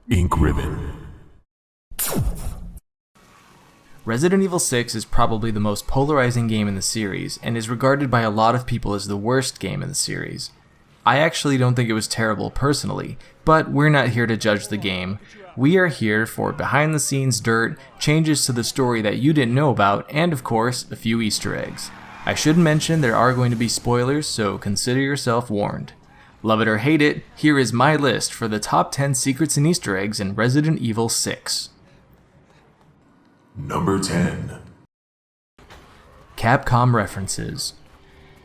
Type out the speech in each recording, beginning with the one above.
Ink Ribbon. Resident Evil 6 is probably the most polarizing game in the series, and is regarded by a lot of people as the worst game in the series. I actually don't think it was terrible personally, but we're not here to judge the game. We are here for behind-the-scenes dirt, changes to the story that you didn't know about, and of course, a few Easter eggs. I should mention there are going to be spoilers, so consider yourself warned. Love it or hate it, here is my list for the top 10 secrets and Easter eggs in Resident Evil 6. Number 10. Capcom References.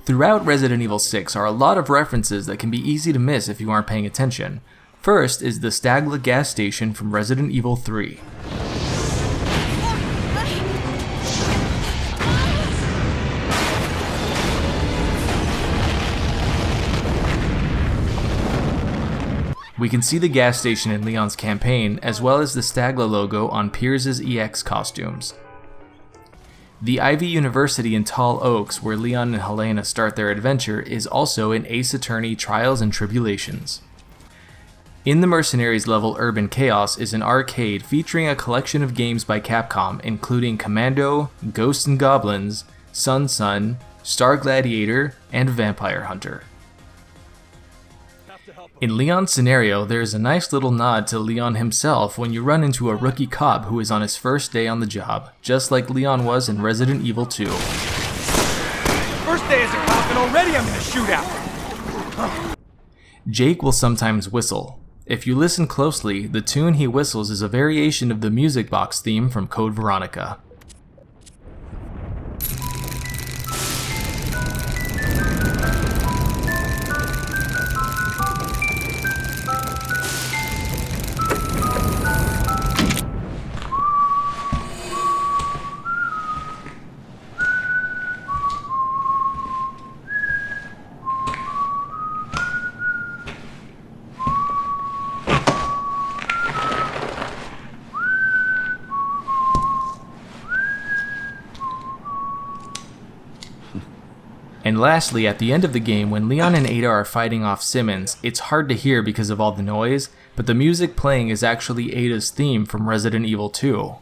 Throughout Resident Evil 6 are a lot of references that can be easy to miss if you aren't paying attention. First is the Stagla gas station from Resident Evil 3. We can see the gas station in Leon's campaign, as well as the Stagla logo on Piers' EX costumes. The Ivy University in Tall Oaks, where Leon and Helena start their adventure, is also in Ace Attorney Trials and Tribulations. In the Mercenaries level Urban Chaos is an arcade featuring a collection of games by Capcom, including Commando, Ghosts and Goblins, Sun, Star Gladiator, and Vampire Hunter. In Leon's scenario, there is a nice little nod to Leon himself when you run into a rookie cop who is on his first day on the job, just like Leon was in Resident Evil 2. First day as a cop and already I'm in a shootout! Jake will sometimes whistle. If you listen closely, the tune he whistles is a variation of the music box theme from Code Veronica. And lastly, at the end of the game, when Leon and Ada are fighting off Simmons, it's hard to hear because of all the noise, but the music playing is actually Ada's theme from Resident Evil 2.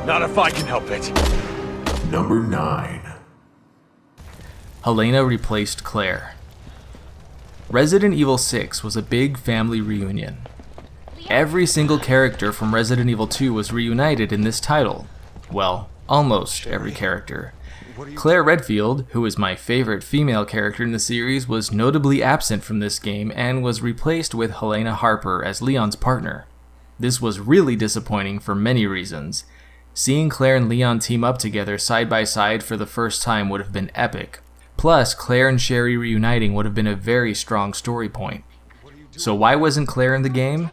Not if I can help it. Number 9. Helena replaced Claire. Resident Evil 6 was a big family reunion. Every single character from Resident Evil 2 was reunited in this title. Well, almost every character. Claire Redfield, who is my favorite female character in the series, was notably absent from this game and was replaced with Helena Harper as Leon's partner. This was really disappointing for many reasons. Seeing Claire and Leon team up together side by side for the first time would have been epic. Plus, Claire and Sherry reuniting would have been a very strong story point. So why wasn't Claire in the game?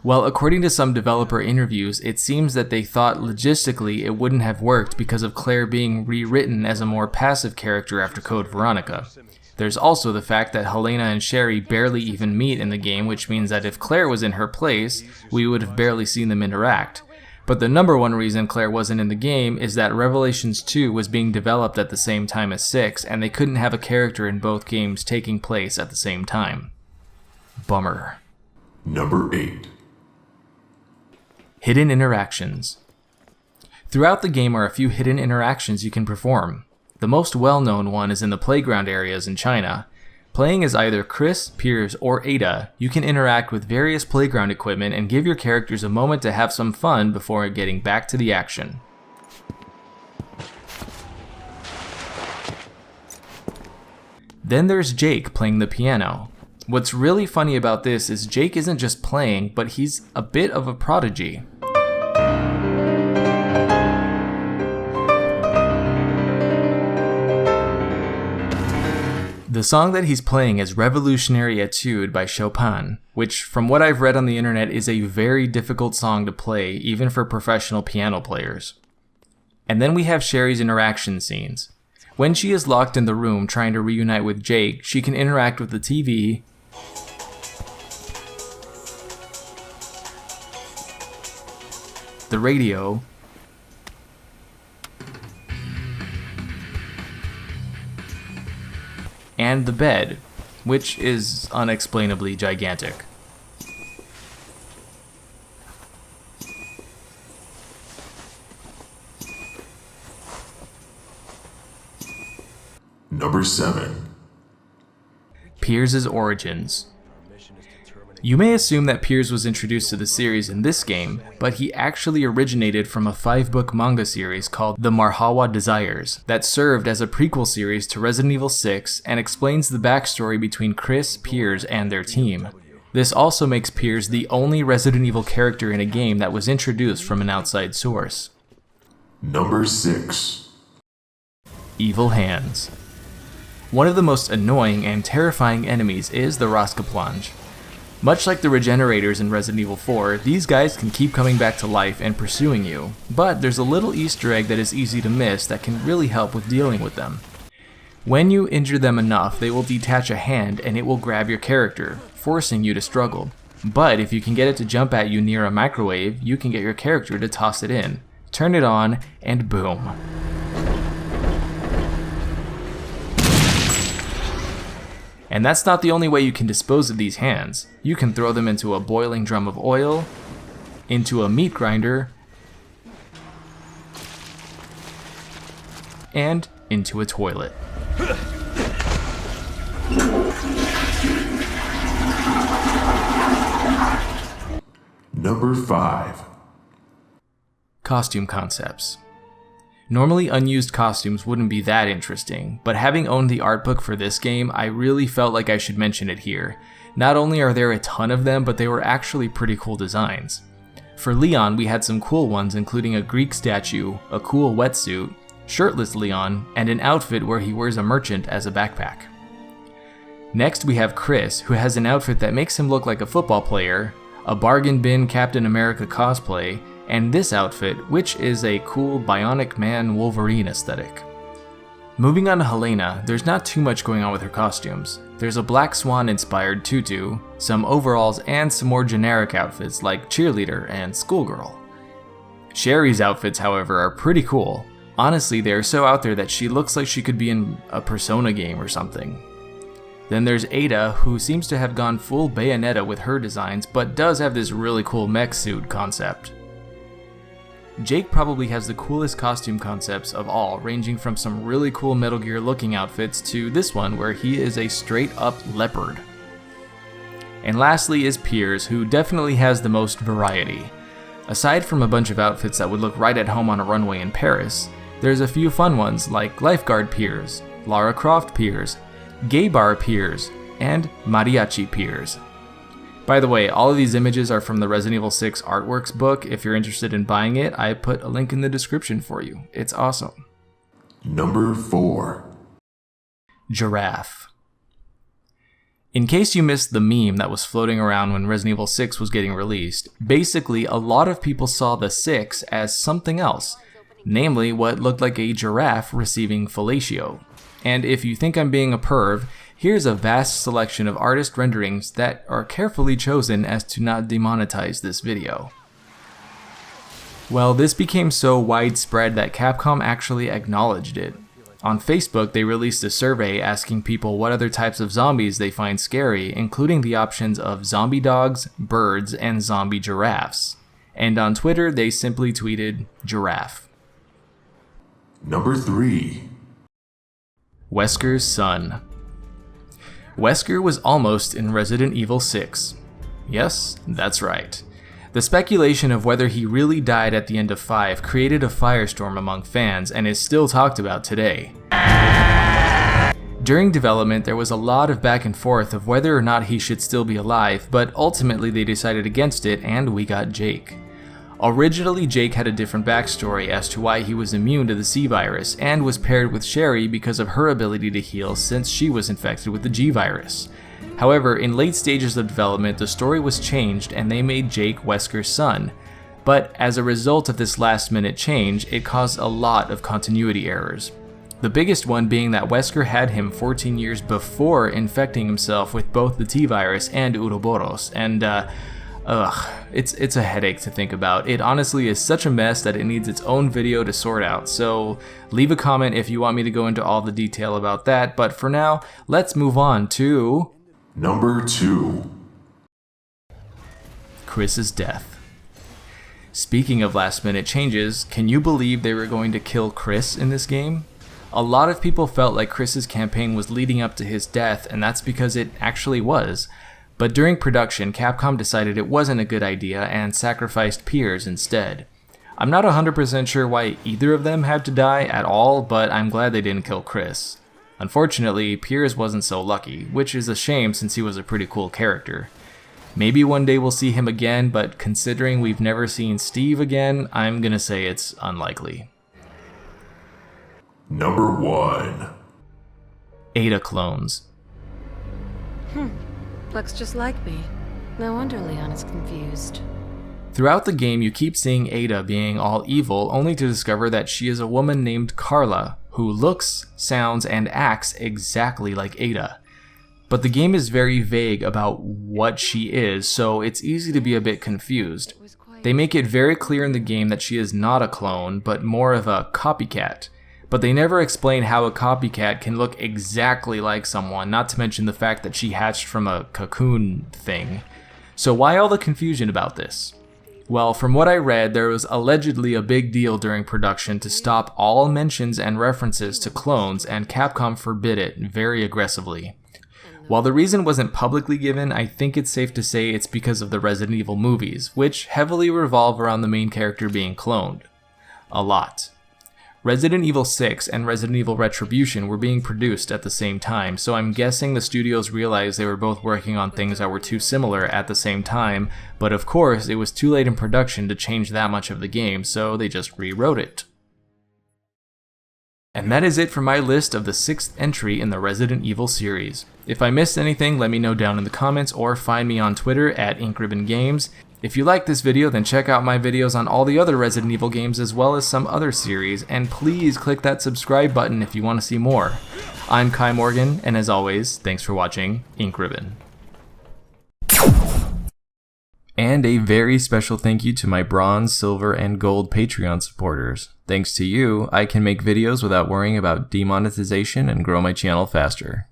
Well, according to some developer interviews, it seems that they thought logistically it wouldn't have worked because of Claire being rewritten as a more passive character after Code Veronica. There's also the fact that Helena and Sherry barely even meet in the game, which means that if Claire was in her place, we would have barely seen them interact. But the number one reason Claire wasn't in the game is that Revelations 2 was being developed at the same time as 6, and they couldn't have a character in both games taking place at the same time. Bummer. Number 8. Hidden interactions. Throughout the game are a few hidden interactions you can perform. The most well-known one is in the playground areas in China. Playing as either Chris, Piers, or Ada, you can interact with various playground equipment and give your characters a moment to have some fun before getting back to the action. Then there's Jake playing the piano. What's really funny about this is Jake isn't just playing, but he's a bit of a prodigy. The song that he's playing is Revolutionary Etude by Chopin, which from what I've read on the internet is a very difficult song to play, even for professional piano players. And then we have Sherry's interaction scenes. When she is locked in the room trying to reunite with Jake, she can interact with the TV, the radio, and the bed, which is unexplainably gigantic. Number 7. Piers' origins. You may assume that Piers was introduced to the series in this game, but he actually originated from a 5-book manga series called The Marhawa Desires that served as a prequel series to Resident Evil 6 and explains the backstory between Chris, Piers, and their team. This also makes Piers the only Resident Evil character in a game that was introduced from an outside source. Number 6. Evil Hands. One of the most annoying and terrifying enemies is the Roskaplange. Much like the Regenerators in Resident Evil 4, these guys can keep coming back to life and pursuing you, but there's a little Easter egg that is easy to miss that can really help with dealing with them. When you injure them enough, they will detach a hand and it will grab your character, forcing you to struggle. But if you can get it to jump at you near a microwave, you can get your character to toss it in, turn it on, and boom. And that's not the only way you can dispose of these hands. You can throw them into a boiling drum of oil, into a meat grinder, and into a toilet. Number 5. Costume concepts. Normally unused costumes wouldn't be that interesting, but having owned the art book for this game, I really felt like I should mention it here. Not only are there a ton of them, but they were actually pretty cool designs. For Leon, we had some cool ones including a Greek statue, a cool wetsuit, shirtless Leon, and an outfit where he wears a merchant as a backpack. Next we have Chris, who has an outfit that makes him look like a football player, a bargain bin Captain America cosplay, and this outfit, which is a cool Bionic Man Wolverine aesthetic. Moving on to Elena, there's not too much going on with her costumes. There's a Black Swan inspired tutu, some overalls, and some more generic outfits like cheerleader and schoolgirl. Sherry's outfits, however, are pretty cool. Honestly, they are so out there that she looks like she could be in a Persona game or something. Then there's Ada, who seems to have gone full Bayonetta with her designs, but does have this really cool mech suit concept. Jake probably has the coolest costume concepts of all, ranging from some really cool Metal Gear looking outfits to this one where he is a straight up leopard. And lastly is Piers, who definitely has the most variety. Aside from a bunch of outfits that would look right at home on a runway in Paris, there's a few fun ones like Lifeguard Piers, Lara Croft Piers, Gay Bar Piers, and Mariachi Piers. By the way, all of these images are from the Resident Evil 6 Artworks book. If you're interested in buying it, I put a link in the description for you. It's awesome. Number 4. Giraffe. In case you missed the meme that was floating around when Resident Evil 6 was getting released, basically a lot of people saw the 6 as something else, namely what looked like a giraffe receiving fellatio. And if you think I'm being a perv, here's a vast selection of artist renderings that are carefully chosen as to not demonetize this video. Well, this became so widespread that Capcom actually acknowledged it. On Facebook, they released a survey asking people what other types of zombies they find scary, including the options of zombie dogs, birds, and zombie giraffes. And on Twitter, they simply tweeted, "Giraffe." Number 3. Weskers Son. Wesker was almost in Resident Evil 6. Yes, that's right. The speculation of whether he really died at the end of 5 created a firestorm among fans and is still talked about today. During development, there was a lot of back and forth of whether or not he should still be alive, but ultimately they decided against it and we got Jake. Originally, Jake had a different backstory as to why he was immune to the C virus and was paired with Sherry because of her ability to heal since she was infected with the G virus. However, in late stages of development, the story was changed and they made Jake Weskers' son. But as a result of this last-minute change, it caused a lot of continuity errors. The biggest one being that Wesker had him 14 years before infecting himself with both the T virus and Ouroboros, and It's a headache to think about. It honestly is such a mess that it needs its own video to sort out, so leave a comment if you want me to go into all the detail about that, but for now, let's move on to... Number 2. Chris's death. Speaking of last minute changes, can you believe they were going to kill Chris in this game? A lot of people felt like Chris's campaign was leading up to his death, and that's because it actually was. But during production, Capcom decided it wasn't a good idea and sacrificed Piers instead. I'm not 100% sure why either of them had to die at all, but I'm glad they didn't kill Chris. Unfortunately, Piers wasn't so lucky, which is a shame since he was a pretty cool character. Maybe one day we'll see him again, but considering we've never seen Steve again, I'm gonna say it's unlikely. Number 1. Ada clones. Looks just like me. No wonder Leon is confused. Throughout the game, you keep seeing Ada being all evil, only to discover that she is a woman named Carla, who looks, sounds, and acts exactly like Ada. But the game is very vague about what she is, so it's easy to be a bit confused. They make it very clear in the game that she is not a clone, but more of a copycat. But they never explain how a copycat can look exactly like someone, not to mention the fact that she hatched from a cocoon thing. So why all the confusion about this? Well, from what I read, there was allegedly a big deal during production to stop all mentions and references to clones, and Capcom forbid it very aggressively. While the reason wasn't publicly given, I think it's safe to say it's because of the Resident Evil movies, which heavily revolve around the main character being cloned. A lot. Resident Evil 6 and Resident Evil Retribution were being produced at the same time, so I'm guessing the studios realized they were both working on things that were too similar at the same time, but of course it was too late in production to change that much of the game, so they just rewrote it. And that is it for my list of the 6th entry in the Resident Evil series. If I missed anything, let me know down in the comments or find me on Twitter at InkRibbonGames. If you like this video, then check out my videos on all the other Resident Evil games as well as some other series, and please click that subscribe button if you want to see more. I'm Kai Morgan, and as always, thanks for watching Ink Ribbon. And a very special thank you to my bronze, silver, and gold Patreon supporters. Thanks to you, I can make videos without worrying about demonetization and grow my channel faster.